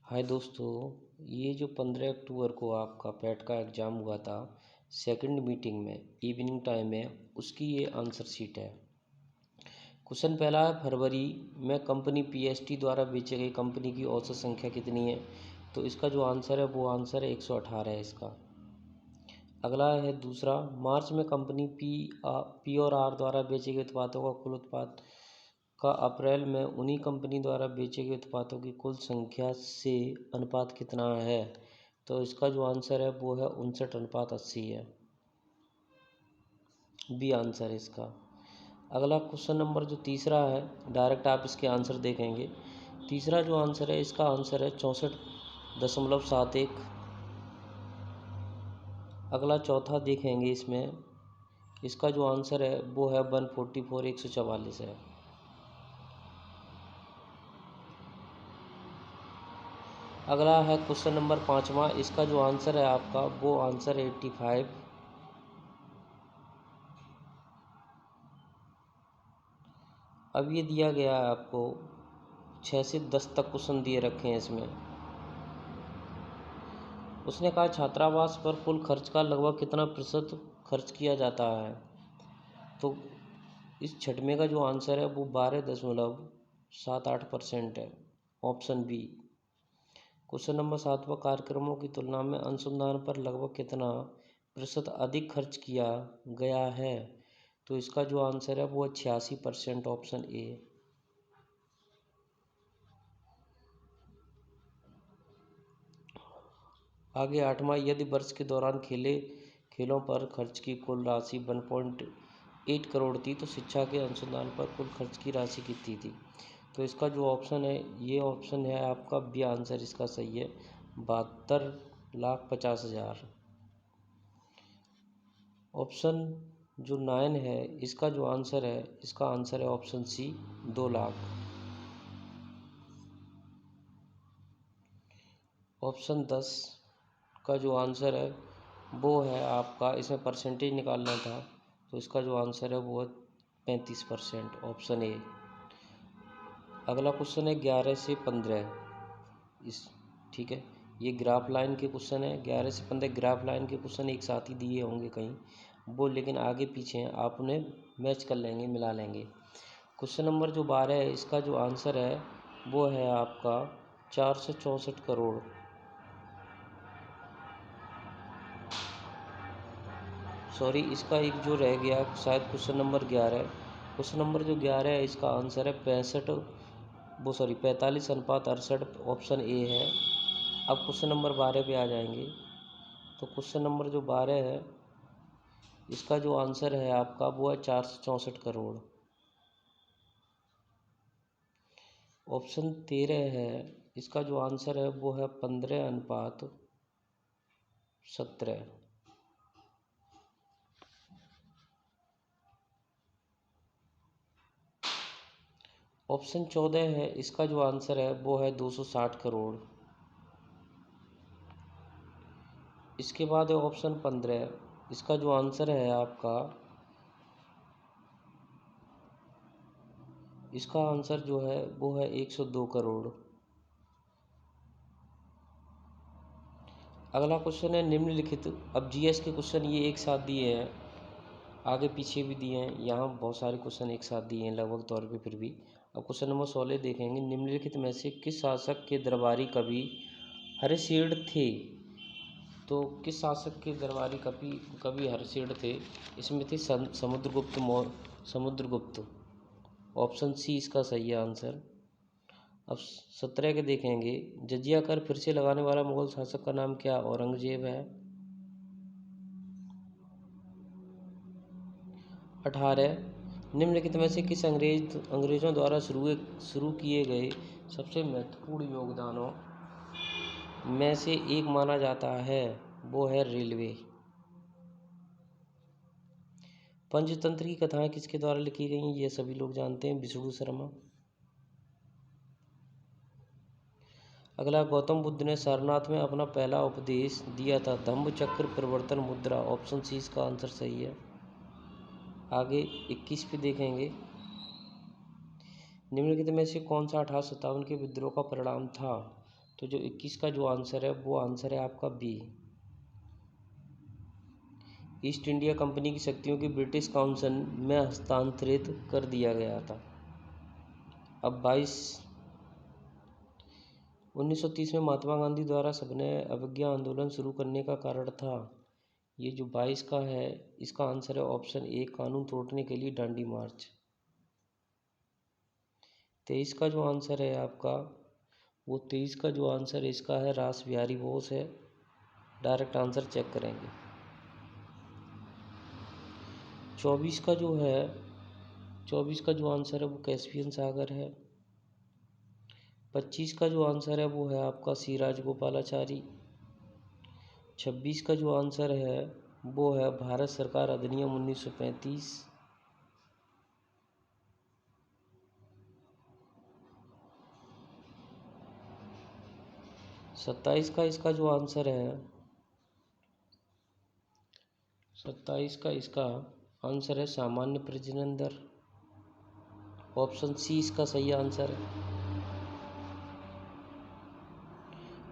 हाय दोस्तों, ये जो 15 अक्टूबर को आपका पैट का एग्ज़ाम हुआ था सेकंड मीटिंग में इवनिंग टाइम में, उसकी ये आंसर शीट है। क्वेश्चन पहला है, फरवरी में कंपनी पीएसटी द्वारा बेचे गई कंपनी की औसत संख्या कितनी है। तो इसका जो आंसर है वो आंसर है 118 है इसका। अगला है दूसरा, मार्च में कंपनी पी और आर द्वारा बेचे गए उत्पादों का कुल उत्पाद का अप्रैल में उन्हीं कंपनी द्वारा बेचे गए उत्पादों की कुल संख्या से अनुपात कितना है। तो इसका जो आंसर है वो है 59:80 है। बी आंसर है इसका। अगला क्वेश्चन नंबर जो तीसरा है, डायरेक्ट आप इसके आंसर देखेंगे। तीसरा जो आंसर है इसका आंसर है 64.71। अगला चौथा देखेंगे, इसमें इसका जो आंसर है वो है 144 144 है। अगला है क्वेश्चन नंबर पाँचवा, इसका जो आंसर है आपका वो आंसर है 85। अब ये दिया गया है आपको 6 से 10 तक क्वेश्चन दिए रखे हैं इसमें। उसने कहा छात्रावास पर कुल खर्च का लगभग कितना प्रतिशत खर्च किया जाता है। तो इस छठवें का जो आंसर है वो 12.78% है, ऑप्शन बी। क्वेश्चन नंबर सातवां, कार्यक्रमों की तुलना में अनुसंधान पर लगभग कितना प्रतिशत अधिक खर्च किया गया है। तो इसका जो आंसर है वो 86%, ऑप्शन ए। आगे आठवां, यदि वर्ष के दौरान खेलों पर खर्च की कुल राशि 1.8 करोड़ थी तो शिक्षा के अनुसंधान पर कुल खर्च की राशि कितनी थी। तो इसका जो ऑप्शन है, ये ऑप्शन है आपका बी आंसर इसका सही है, 72,50,000। ऑप्शन जो 9 है इसका जो आंसर है, इसका आंसर है ऑप्शन सी, 2 लाख। ऑप्शन 10 का जो आंसर है वो है आपका, इसमें परसेंटेज निकालना था तो इसका जो आंसर है वो है 35%, ऑप्शन ए। अगला क्वेश्चन है 11 से 15। ठीक है, ये ग्राफ लाइन के क्वेश्चन है। 11 से 15 ग्राफ लाइन के क्वेश्चन एक साथ ही दिए होंगे कहीं वो, लेकिन आगे पीछे हैं, आप उन्हें मैच कर लेंगे, मिला लेंगे। क्वेश्चन नंबर जो 12 है इसका जो आंसर है वो है आपका 464 करोड़। सॉरी, इसका एक जो रह गया शायद क्वेश्चन नंबर 11 है। क्वेश्चन नंबर जो 11 है इसका आंसर है 45:68, ऑप्शन ए है। अब क्वेश्चन नंबर 12 पे आ जाएंगे। तो क्वेश्चन नंबर जो 12 है इसका जो आंसर है आपका वो है 464 करोड़। ऑप्शन 13 है, इसका जो आंसर है वो है 15:17। ऑप्शन 14 है, इसका जो आंसर है वो है 260 करोड़। इसके बाद है ऑप्शन 15, इसका जो आंसर है आपका, इसका आंसर जो है वो है 102 करोड़। अगला क्वेश्चन है निम्नलिखित, अब जीएस के क्वेश्चन ये एक साथ दिए हैं, आगे पीछे भी दिए हैं, यहाँ बहुत सारे क्वेश्चन एक साथ दिए हैं लगभग तौर पे फिर भी। अब क्वेश्चन नंबर 16 देखेंगे, निम्नलिखित में से किस शासक के दरबारी कवि हरिश्चंद्र थे। तो किस शासक के दरबारी कवि हरिश्चंद्र थे। इसमें थे समुद्रगुप्त, ऑप्शन सी इसका सही है आंसर। अब 17 के देखेंगे, जजिया कर फिर से लगाने वाला मुगल शासक का नाम क्या औरंगजेब है। 18, निम्नलिखित में से किस अंग्रेजों द्वारा शुरू किए गए सबसे महत्वपूर्ण योगदानों में से एक माना जाता है, वो है रेलवे। पंचतंत्र की कथाएं किसके द्वारा लिखी गई हैं, ये सभी लोग जानते हैं, विष्णु शर्मा। अगला, गौतम बुद्ध ने सारनाथ में अपना पहला उपदेश दिया था, धम्म चक्र प्रवर्तन मुद्रा, ऑप्शन सी इसका आंसर सही है। आगे 21 पे देखेंगे, निम्नलिखित में से कौन सा 1857 के विद्रोह का परिणाम था। तो जो 21 का जो आंसर है वो आंसर है आपका बी। ईस्ट इंडिया कंपनी की शक्तियों की ब्रिटिश काउंसिल में हस्तांतरित कर दिया गया था। अब 1930 में महात्मा गांधी द्वारा सविनय अवज्ञा आंदोलन शुरू करने का कारण था। ये जो 22 का है इसका आंसर है ऑप्शन ए, कानून तोड़ने के लिए डांडी मार्च। 23 का जो आंसर है आपका, वो 23 का जो आंसर इसका है रास बिहारी बोस है। डायरेक्ट आंसर चेक करेंगे। 24 का जो है 24 का जो आंसर है वो कैस्पियन सागर है। 25 का जो आंसर है वो है आपका सिराज गोपालाचारी। 26 का जो आंसर है वो है भारत सरकार अधिनियम 1935। 27 का इसका जो आंसर है 27 का इसका आंसर है सामान्य प्रजनन दर। ऑप्शन सी इसका सही आंसर है।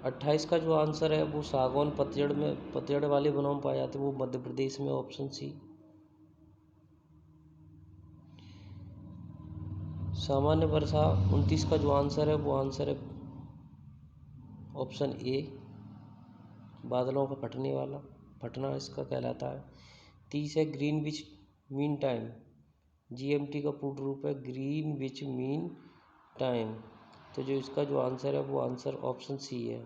28 का जो आंसर है वो सागौन पतझड़ वाले वनों में पाए जाते हैं, वो मध्य प्रदेश में। Option C. सामान्य वर्षा 29 का जो आंसर है वो आंसर है ऑप्शन ए, बादलों का फटना इसका कहलाता है। 30 है ग्रीनविच मीन टाइम। जीएमटी का पूर्ण रूप है ग्रीनविच मीन टाइम। तो जो इसका जो आंसर है वो आंसर ऑप्शन सी है।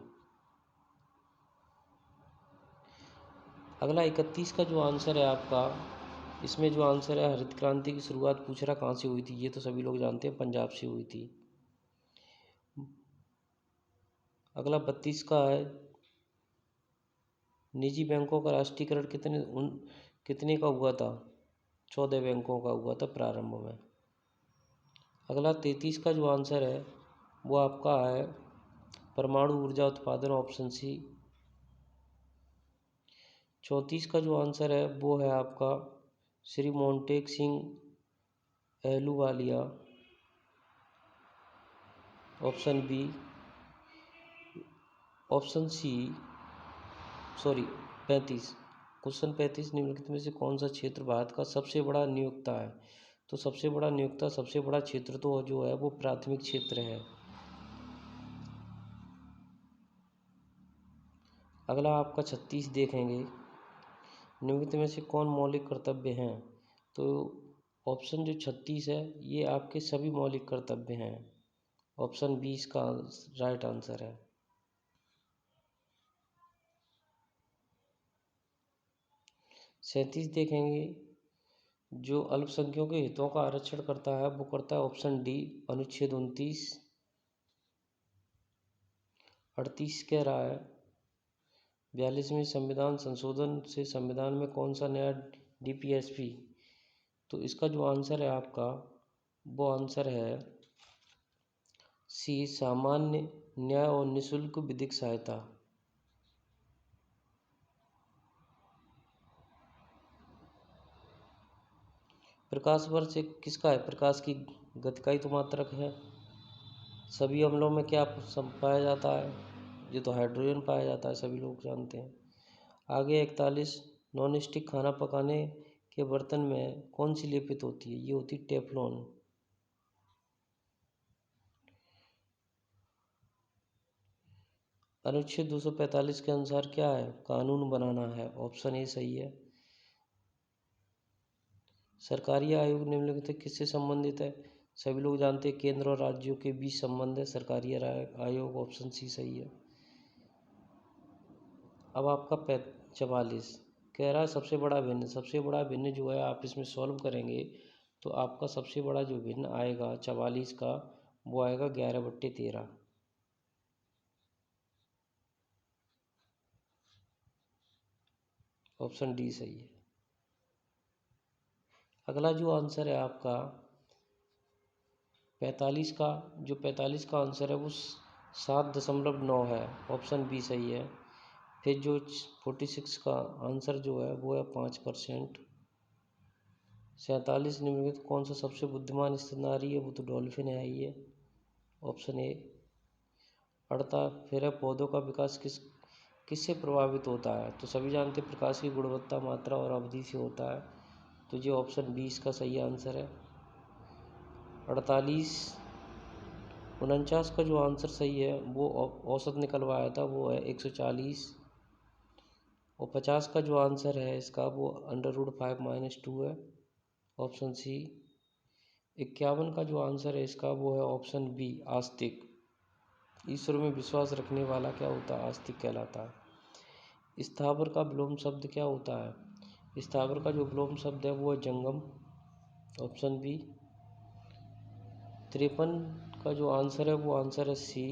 अगला 31 का जो आंसर है आपका, इसमें जो आंसर है हरित क्रांति की शुरुआत पूछ रहा कहाँ से हुई थी। ये तो सभी लोग जानते हैं, पंजाब से हुई थी। अगला 32 का है, निजी बैंकों का राष्ट्रीयकरण कितने का हुआ था। 14 बैंकों का हुआ था प्रारंभ में। अगला 33 का जो आंसर है वो आपका है परमाणु ऊर्जा उत्पादन। Option C. 34 का जो आंसर है वो है आपका Shri Montek Singh Ahluwalia. Option B. Option C sorry 35। Question 35 निम्नलिखित में से कौन सा क्षेत्र भारत का सबसे बड़ा नियोक्ता है। तो सबसे बड़ा क्षेत्र तो जो है वो प्राथमिक क्षेत्र है। अगला आपका 36 देखेंगे, निम्नलिखित में से कौन मौलिक कर्तव्य हैं। तो ऑप्शन जो 36 है ये आपके सभी मौलिक कर्तव्य हैं। ऑप्शन बी इसका राइट आंसर है। 37 देखेंगे, जो अल्पसंख्यकों के हितों का आरक्षण करता है वो करता है ऑप्शन डी, अनुच्छेद 29। 38 कह रहा है 42वें संविधान संशोधन से संविधान में कौन सा नया डीपीएसपी। तो इसका जो आंसर है आपका वो आंसर है सी, सामान्य न्याय और निःशुल्क विधिक सहायता। प्रकाश वर्ष किसका है। प्रकाश की गति का ही तो मात्रक है। सभी अम्लों में क्या पाया जाता है। ये तो हाइड्रोजन पाया जाता है, सभी लोग जानते हैं। आगे 41, नॉन स्टिक खाना पकाने के बर्तन में कौन सी लेपित होती है। ये होती है टेफलॉन। अनुच्छेद 245 के अनुसार क्या है, कानून बनाना है। ऑप्शन ए सही है। सरकारी आयोग निम्नलिखित किससे संबंधित है। सभी लोग जानते हैं केंद्र और राज्यों के बीच संबंध है सरकारी आयोग। ऑप्शन सी सही है। अब आपका 44 कह रहा है सबसे बड़ा भिन्न जो है आप इसमें सॉल्व करेंगे तो आपका सबसे बड़ा जो भिन्न आएगा 44 का वो आएगा 11/13। ऑप्शन डी सही है। अगला जो आंसर है आपका 45 का, जो 45 का आंसर है वो 7.9 है। ऑप्शन बी सही है। फिर जो 46 का आंसर जो है वो है 5%। 47 निम्नलिखित कौन सा सबसे बुद्धिमान स्तनधारी है। वो तो डॉल्फिन है ही है। Option A. अड़ता फिर है पौधों का विकास किससे प्रभावित होता है? तो सभी जानते हैं प्रकाश की गुणवत्ता, मात्रा और अवधि से होता है। तो ये ऑप्शन 20 का सही आंसर है। 48 49 का जो आंसर सही है वो औसत निकलवाया था, वो है 140। और 50 का जो आंसर है इसका वो √5 - 2 है, ऑप्शन सी। 51 का जो आंसर है इसका वो है ऑप्शन बी, आस्तिक। ईश्वर में विश्वास रखने वाला क्या होता है? आस्तिक कहलाता है। स्थावर का विलोम शब्द क्या होता है? स्थावर का जो विलोम शब्द है वो है जंगम, ऑप्शन बी। 53 का जो आंसर है वो आंसर है सी,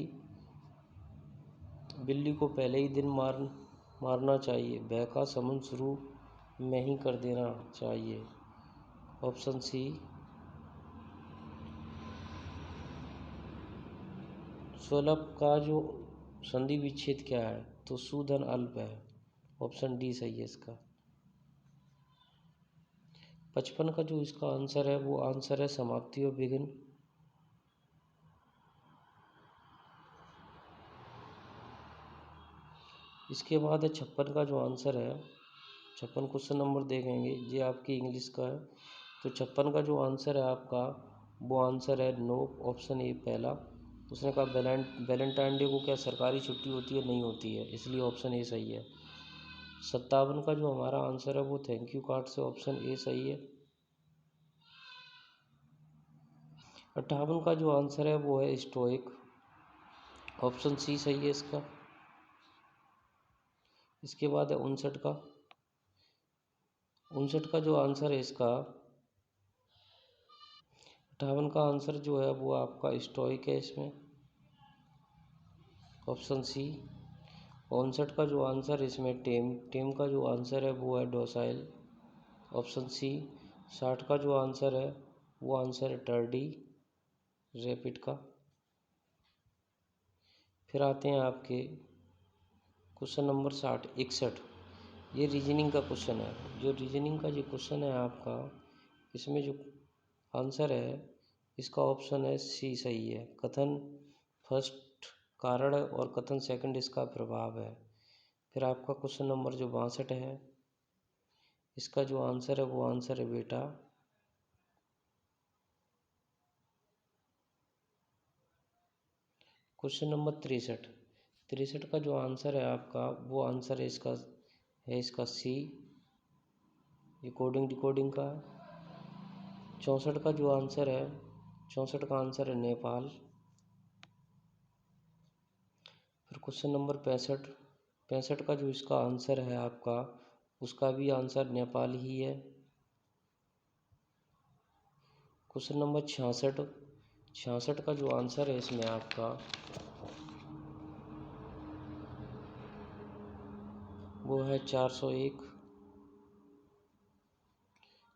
बिल्ली को पहले ही दिन मारना चाहिए, भय का संबंध शुरू में ही कर देना चाहिए, ऑप्शन सी। स्वल्प का जो संधि विच्छेद क्या है? तो सुधन अल्प है, ऑप्शन डी सही है इसका। 55 का जो इसका आंसर है वो आंसर है समाप्ति और विघ्न। इसके बाद है 56 का जो आंसर है, 56 क्वेश्चन नंबर देखेंगे, ये आपकी इंग्लिश का है। तो 56 का जो आंसर है आपका वो आंसर है नो, ऑप्शन ए पहला। उसने कहा वैलेंटाइन डे को क्या सरकारी छुट्टी होती है? नहीं होती है, इसलिए ऑप्शन ए सही है। 57 का जो हमारा आंसर है वो थैंक यू कार्ड से, ऑप्शन ए सही है। 58 का जो आंसर है वो है स्टोइक, ऑप्शन सी सही है इसका। इसके बाद है 59 का जो आंसर है इसका 58 का आंसर जो है वो आपका स्टोइक है इसमें, ऑप्शन सी। 59 का जो आंसर है इसमें टेम का जो आंसर है वो है डोसाइल, ऑप्शन सी। 60 का जो आंसर है वो आंसर है टर्डी, रैपिड का। फिर आते हैं आपके क्वेश्चन नंबर 61। ये रीजनिंग का क्वेश्चन है। जो रीजनिंग का जो क्वेश्चन है आपका, इसमें जो आंसर है इसका ऑप्शन है सी सही है। कथन फर्स्ट कारण और कथन सेकंड इसका प्रभाव है। फिर आपका क्वेश्चन नंबर जो 62 है, इसका जो आंसर है वो आंसर है बेटा। क्वेश्चन नंबर 63 का जो आंसर है आपका वो आंसर है इसका सी, ये कोडिंग डिकोडिंग का है। 64 का जो आंसर है 64 का आंसर है नेपाल। फिर क्वेश्चन नंबर 65 का जो इसका आंसर है आपका, उसका भी आंसर नेपाल ही है। क्वेश्चन नंबर 66 का जो आंसर है इसमें आपका वो है 401।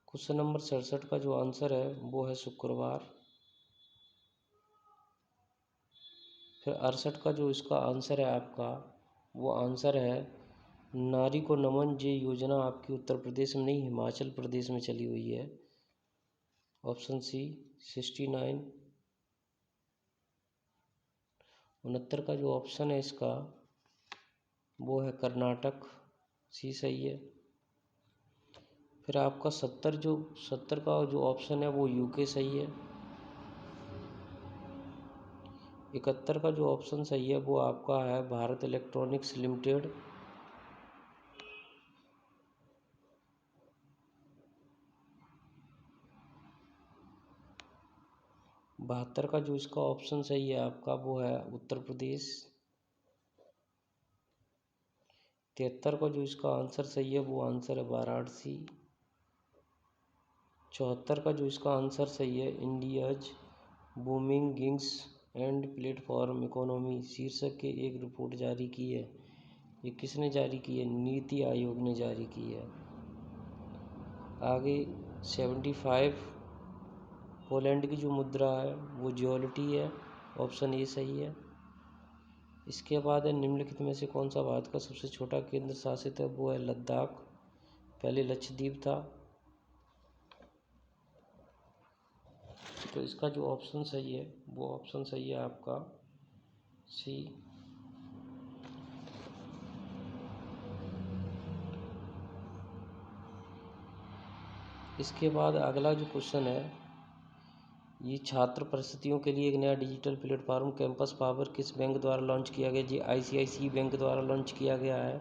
क्वेश्चन नंबर 67 का जो आंसर है वो है शुक्रवार। फिर 68 का जो इसका आंसर है आपका वो आंसर है नारी को नमन। ये योजना आपकी उत्तर प्रदेश में नहीं, हिमाचल प्रदेश में चली हुई है, ऑप्शन सी 69। 69 का जो ऑप्शन है इसका वो है कर्नाटक, सी सही है। फिर आपका 70 का जो ऑप्शन है वो यूके सही है। 71 का जो ऑप्शन सही है वो आपका है भारत इलेक्ट्रॉनिक्स लिमिटेड। 72 का जो इसका ऑप्शन सही है आपका वो है उत्तर प्रदेश। 73 का जो इसका आंसर सही है वो आंसर है वाराणसी। 74 का जो इसका आंसर सही है India's booming gigs and platform economy शीर्षक के एक रिपोर्ट जारी की है। ये किसने जारी की है? नीति आयोग ने जारी की है। आगे 75 पोलैंड की जो मुद्रा है वो ज्योलिटी है, ऑप्शन ए सही है। इसके बाद है निम्नलिखित में से कौन सा भारत का सबसे छोटा केंद्र शासित है? वो है लद्दाख, पहले लक्षद्वीप था। तो इसका जो ऑप्शन सही है वो ऑप्शन सही है आपका सी। इसके बाद अगला जो क्वेश्चन है, ये छात्र परिस्थितियों के लिए एक नया डिजिटल प्लेटफॉर्म कैंपस पावर किस बैंक द्वारा लॉन्च किया गया? जी ICICI बैंक द्वारा लॉन्च किया गया है।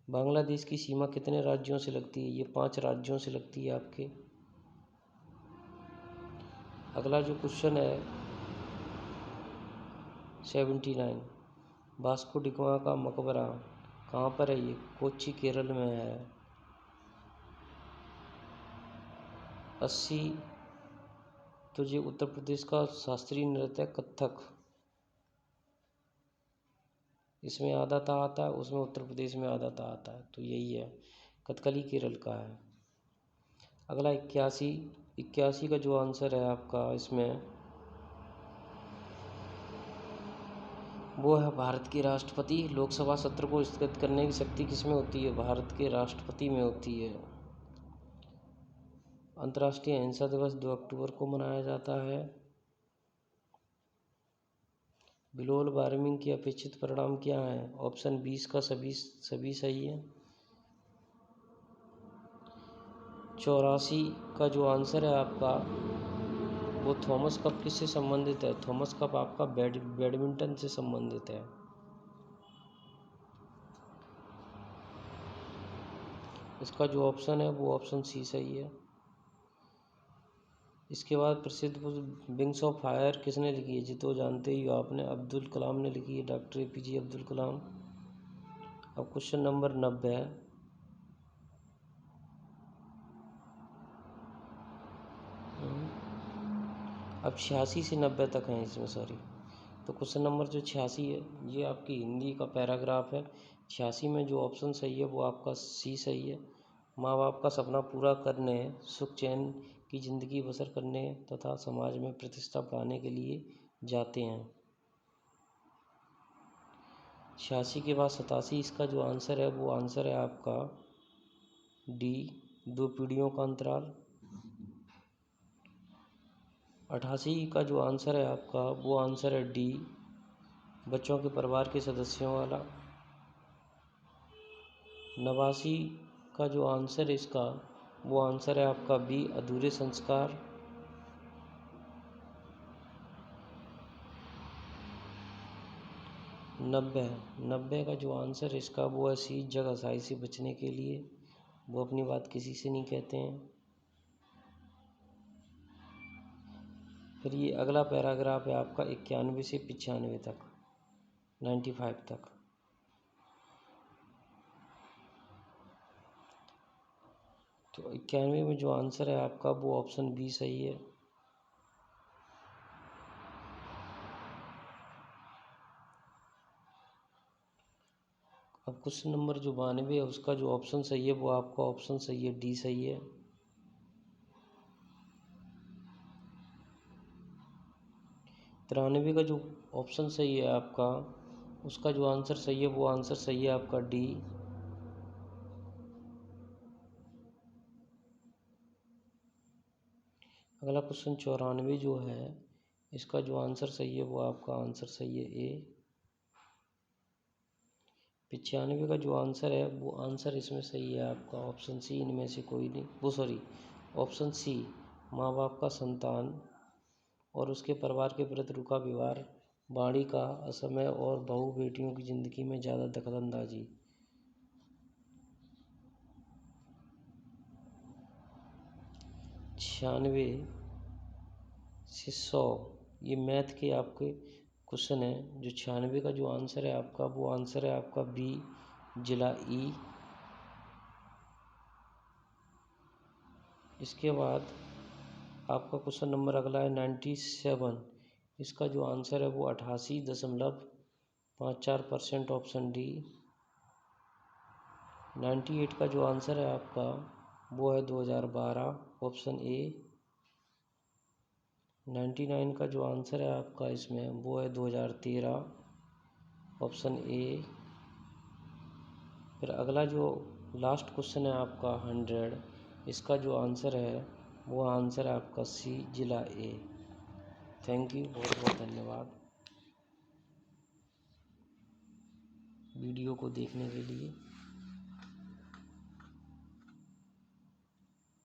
बांग्लादेश की सीमा कितने राज्यों से लगती है? ये 5 राज्यों से लगती है आपके। अगला जो क्वेश्चन है 79, वास्को डिगामा का मकबरा कहाँ पर है? ये कोच्चि केरल में है। 80, तो ये उत्तर प्रदेश का शास्त्रीय नृत्य कथक, इसमें आधा ता आता है, उसमें उत्तर प्रदेश में आधा ता आता है, तो यही है, कथकली केरल का है। अगला 81 का जो आंसर है आपका इसमें, वो है भारत के राष्ट्रपति। लोकसभा सत्र को स्थगित करने की शक्ति किसमें होती है? भारत के राष्ट्रपति में होती है। अंतर्राष्ट्रीय अहिंसा दिवस 2 अक्टूबर को मनाया जाता है। ग्लोबल वार्मिंग के अपेक्षित परिणाम क्या है? ऑप्शन 20 का सभी सही है। 84 का जो आंसर है आपका, वो थॉमस कप किससे संबंधित है? थॉमस कप आपका बैडमिंटन से संबंधित है। इसका जो ऑप्शन है वो ऑप्शन सी सही है। इसके बाद प्रसिद्ध विंग्स ऑफ फायर किसने लिखी है? जी तो जानते ही हो आपने, अब्दुल कलाम ने लिखी है, डॉक्टर APJ अब्दुल कलाम। अब क्वेश्चन नंबर 90 है। अब 86 से 90 तक हैं इसमें, सॉरी। तो क्वेश्चन नंबर जो 86 है, ये आपकी हिंदी का पैराग्राफ है। 86 में जो ऑप्शन सही है वो आपका सी सही है। माँ बाप का सपना पूरा करने, सुख चैन की ज़िंदगी बसर करने तथा समाज में प्रतिष्ठा बढ़ाने के लिए जाते हैं। 86 के बाद 87, इसका जो आंसर है वो आंसर है आपका डी, 2 पीढ़ियों का अंतराल। 88 का जो आंसर है आपका वो आंसर है डी, बच्चों के परिवार के सदस्यों वाला। 89 का जो आंसर है इसका वो आंसर है आपका बी, अधूरे संस्कार। 90 का जो आंसर है इसका वो है सी, जग हसाई से बचने के लिए, वो अपनी बात किसी से नहीं कहते हैं। फिर ये अगला पैराग्राफ है आपका 91 से 95 तक, 95 तक। तो 91 में जो आंसर है आपका वो ऑप्शन बी सही है। अब क्वेश्चन नंबर जो 92 है उसका जो ऑप्शन सही है वो आपका ऑप्शन सही है, डी सही है। 93 का जो ऑप्शन सही है आपका, उसका जो आंसर सही है वो आंसर सही है आपका डी। अगला क्वेश्चन 94 जो है, इसका जो आंसर सही है वो आपका आंसर सही है ए। 95 का जो आंसर है वो आंसर इसमें सही है आपका ऑप्शन सी, इनमें से कोई नहीं, वो सॉरी ऑप्शन सी, माँ बाप का संतान और उसके परिवार के प्रति रुका व्यवहार, वाणी का असमय और बहू बेटियों की ज़िंदगी में ज़्यादा दखलंदाजी। 96 से 100, ये मैथ के आपके क्वेश्चन है। जो 96 का जो आंसर है आपका वो आंसर है आपका बी, जिला ई। इसके बाद आपका क्वेश्चन नंबर अगला है 97, इसका जो आंसर है वो 88.54% ऑप्शन डी। 98 का जो आंसर है आपका वो है 2012 ऑप्शन ए। 99 का जो आंसर है आपका इसमें वो है 2013 ऑप्शन ए। फिर अगला जो लास्ट क्वेश्चन है आपका 100, इसका जो आंसर है वो आंसर है आपका सी, जिला ए। थैंक यू, बहुत बहुत धन्यवाद। वीडियो को देखने के लिए।